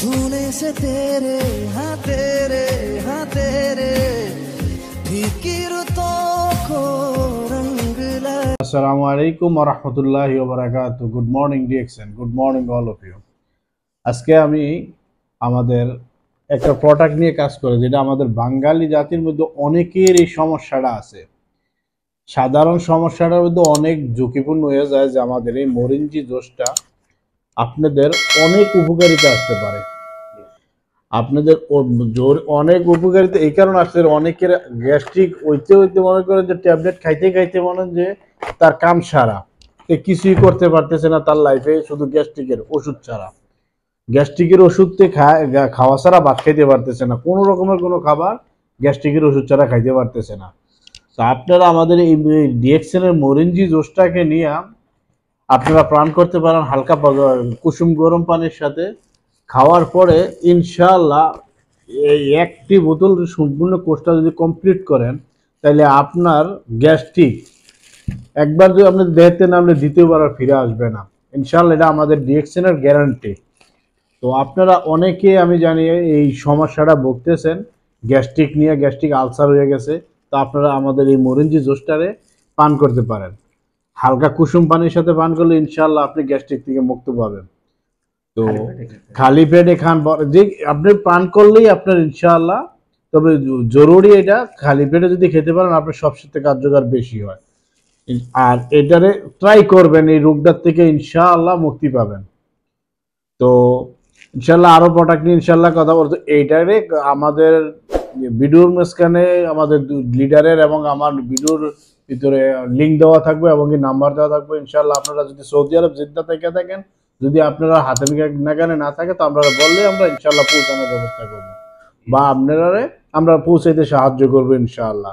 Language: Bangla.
छूने से तेरे हाँ तेरे फिक्रों को रंग लगा। আসসালামু আলাইকুম ওয়া রাহমাতুল্লাহি ওয়া বারাকাতুহু। Good morning DXN, good morning all of you. আজকে আমি আমাদের একটা প্রোডাক্ট নিয়ে কাজ করি যেটা আমাদের বাঙালি জাতির মধ্যে অনেকের এই সমস্যাটা আছে। সাধারণ সমস্যাটার মধ্যে অনেক ঝুঁকিপূর্ণ হয়ে যায় যে আমাদের এই মরিঞ্জি জোসটা আপনাদের অনেক উপকারিতা আসতে পারে। আপনাদের অনেক উপকারিতা এই কারণে আসছে, অনেকের গ্যাস্ট্রিক হইতে হইতে মনে করেন যে ট্যাবলেট খাইতে খাইতে মনে যে তার কাম সারা, সে কিছুই করতে পারতেছে না তার লাইফে, শুধু গ্যাস্ট্রিকের ওষুধ ছাড়া। গ্যাস্ট্রিকের ওষুধতে খাওয়া ছাড়া ভাত খাইতে পারতেছে না, কোনো রকমের কোনো খাবার গ্যাস্ট্রিকের ওষুধ ছাড়া খাইতে পারতেছে না। তো আপনারা আমাদের এই ডিএক্সএন এর মরিঞ্জি জোসটাকে নিয়ে আপনারা প্রাণ করতে পারেন হালকা কুসুম গরম পানির সাথে। খাওয়ার পরে ইনশাআল্লাহ এই একটি বোতল সম্পূর্ণ কোর্সটা যদি কমপ্লিট করেন তাহলে আপনার গ্যাস্ট্রিক একবার যদি আপনি দেখতে নামলে দ্বিতীয়বার আর ফিরে আসবে না ইনশাআল্লাহ। এটা আমাদের ডিএক্সএন এর গ্যারান্টি। তো আপনারা অনেকে আমি জানি এই সমস্যাটা ভুগতেছেন, গ্যাস্ট্রিক নিয়ে, গ্যাস্ট্রিক আলসার হয়ে গেছে। তো আপনারা আমাদের এই মরিঞ্জি জোসটারে পান করতে পারেন। হালকা কুসুম পানির সাথে পান করলে ইনশাআল্লাহ আপনি গ্যাস্ট্রিক থেকে মুক্তি পাবেন। তো খালি পেটে খান, যে আপনি পান করলেই আপনার ইনশাআল্লাহ, তবে জরুরি এটা খালি পেটে যদি খেতে পারেন আপনার সবচেয়ে কার্যকর বেশি হয়। আর এটারে ট্রাই করবেন, এই রোগটার থেকে ইনশাআল্লাহ মুক্তি পাবেন। তো ইনশাআল্লাহ আরো প্রোডাক্ট নিয়ে ইনশাআল্লাহ কথা বলতে, এইটারে আমাদের ভিডিওর মাঝখানে আমাদের লিডারের এবং আমার ভিডিওর ভিতরে লিঙ্ক দেওয়া থাকবে এবং নাম্বার দেওয়া থাকবে। ইনশাআল্লাহ আপনারা যদি সৌদি আরব জেদ্দা থেকে থাকেন, যদি আপনারা হাতের নাগালে না থাকে তো আপনারা বললে আমরা ইনশাআল্লাহ পৌঁছানোর ব্যবস্থা করবো, বা আপনারা আমরা পৌঁছাইতে সাহায্য করবো ইনশাআল্লাহ।